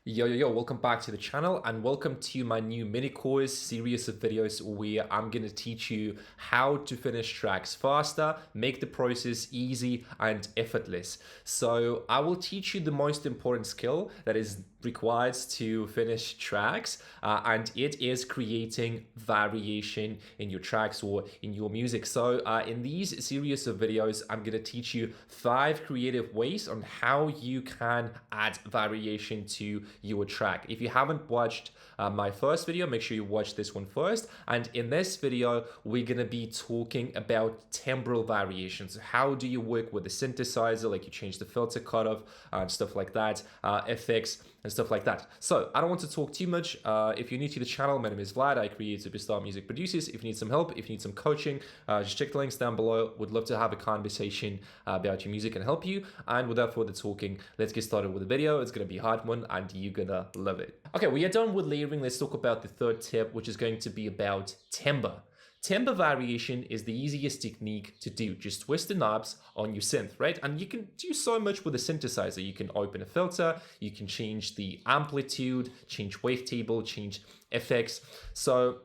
Yo, welcome back to the channel and welcome to my new mini course series of videos where I'm going to teach you how to finish tracks faster, make the process easy and effortless. So I will teach you the most important skill that is required to finish tracks and it is creating variation in your tracks or in your music. So in these series of videos, I'm going to teach you 5 creative ways on how you can add variation to your track. If you haven't watched my first video, make sure you watch this one first. And in this video, we're going to be talking about temporal variations. How do you work with the synthesizer, like you change the filter cutoff and stuff like that, effects and stuff like that. So I don't want to talk too much. If you're new to the channel, my name is Vlad. I create superstar music producers. If you need some help, if you need some coaching, just check the links down below. Would love to have a conversation about your music and help you. And without further talking, let's get started with the video. It's going to be a hard one and you're going to love it. Okay, we are done with layering. Let's talk about the third tip, which is going to be about timbre. Timbre variation is the easiest technique to do. Just twist the knobs on your synth, right? And you can do so much with a synthesizer. You can open a filter, you can change the amplitude, change wavetable, change effects. So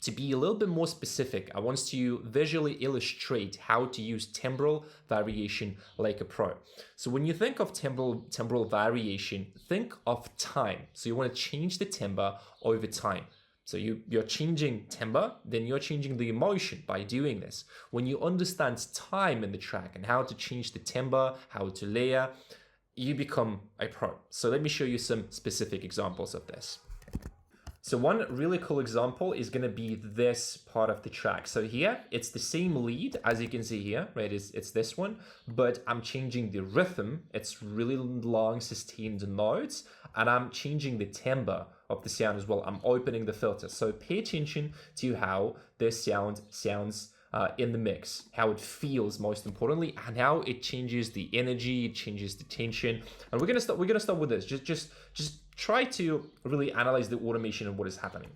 to be a little bit more specific, I want to visually illustrate how to use temporal variation like a pro. So when you think of temporal variation, think of time. So you want to change the timbre over time. So you're changing timbre, then you're changing the emotion by doing this. When you understand time in the track and how to change the timbre, how to layer, you become a pro. So let me show you some specific examples of this. So one really cool example is going to be this part of the track. So here, it's the same lead, as you can see here, right? It's this one, but I'm changing the rhythm. It's really long sustained notes, and I'm changing the timbre of the sound as well. I'm opening the filter. So pay attention to how this sound sounds in the mix, how it feels most importantly, and how it changes the energy, it changes the tension. And we're gonna start with this. Just try to really analyze the automation and what is happening.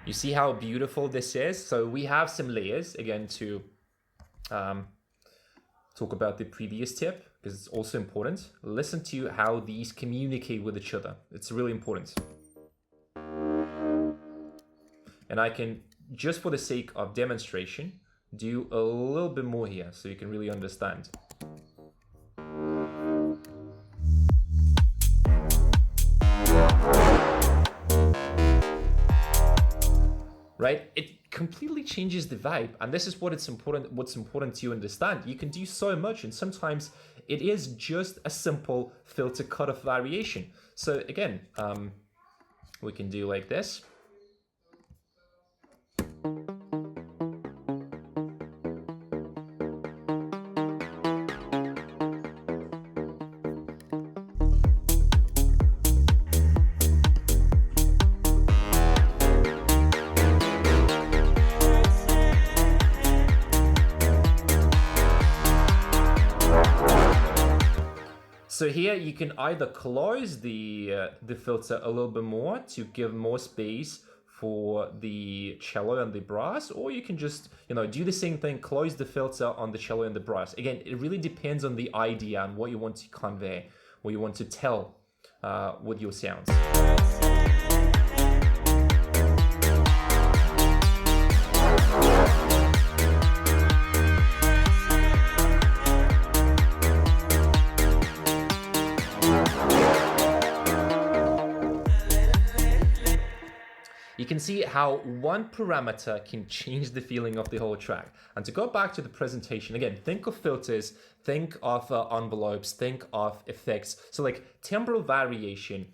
You see how beautiful this is? So we have some layers, again, to talk about the previous tip, because it's also important. Listen to how these communicate with each other. It's really important. And I can, just for the sake of demonstration, do a little bit more here so you can really understand. Right? It completely changes the vibe, and this is what's important to understand. You can do so much, and sometimes it is just a simple filter cutoff variation. So again, we can do like this. So here you can either close the filter a little bit more to give more space for the cello and the brass, or you can just, do the same thing, close the filter on the cello and the brass. Again, it really depends on the idea and what you want to convey, what you want to tell with your sounds. You can see how one parameter can change the feeling of the whole track. And to go back to the presentation, again, think of filters, think of envelopes, think of effects. So like temporal variation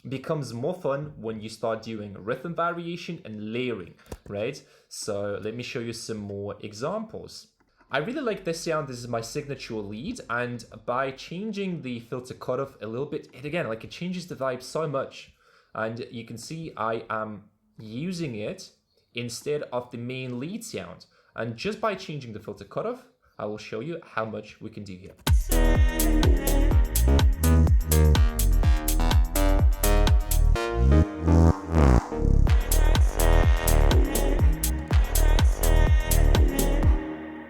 becomes more fun when you start doing rhythm variation and layering, right? So let me show you some more examples. I really like this sound. This is my signature lead, and by changing the filter cutoff a little bit, it changes the vibe so much. And you can see I am using it instead of the main lead sound. And just by changing the filter cutoff, I will show you how much we can do here.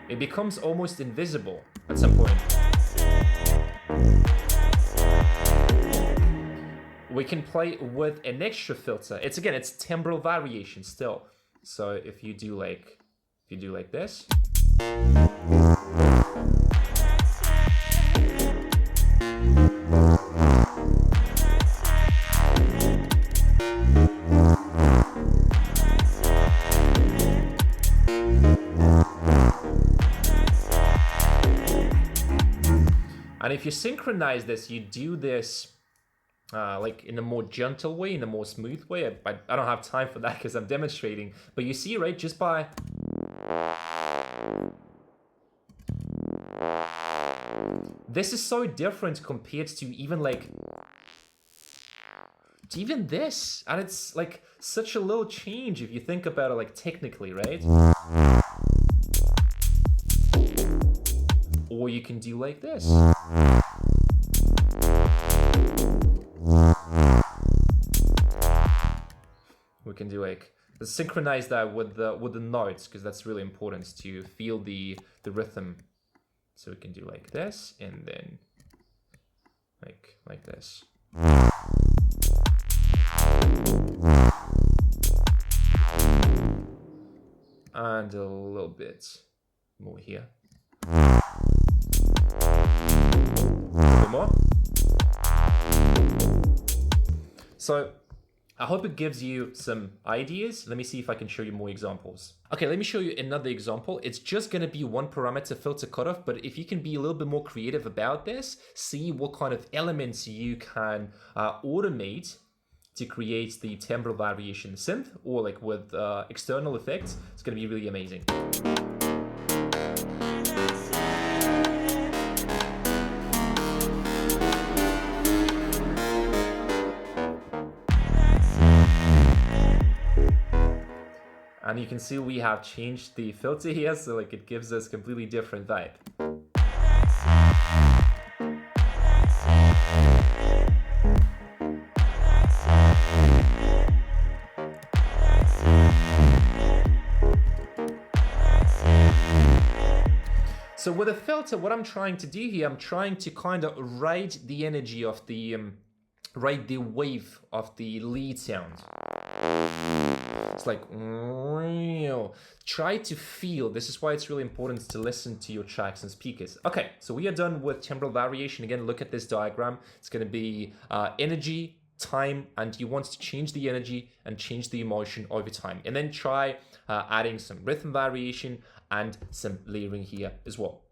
It becomes almost invisible at some point. We can play with an extra filter. It's temporal variation still. So if you do like this. And if you synchronize this, you do this like in a more gentle way, in a more smooth way. I don't have time for that because I'm demonstrating. But you see, right, just by... This is so different compared to even this. And it's like such a little change if you think about it like technically, right? Or you can do like this. We can do like synchronize that with the notes, because that's really important to feel the rhythm. So we can do like this and then like this. And a little bit more here. A bit more. So I hope it gives you some ideas. Let me see if I can show you more examples. Okay, let me show you another example. It's just going to be one parameter filter cutoff, but if you can be a little bit more creative about this, see what kind of elements you can automate to create the temporal variation synth, or like with external effects. It's going to be really amazing. And you can see we have changed the filter here, so like it gives us completely different vibe. So with a filter, what I'm trying to do here, I'm trying to kind of ride the energy of the, ride the wave of the lead sound. It's like, try to feel. This is why it's really important to listen to your tracks and speakers. Okay, so we are done with temporal variation. Again, look at this diagram. It's going to be energy, time, and you want to change the energy and change the emotion over time. And then try adding some rhythm variation and some layering here as well.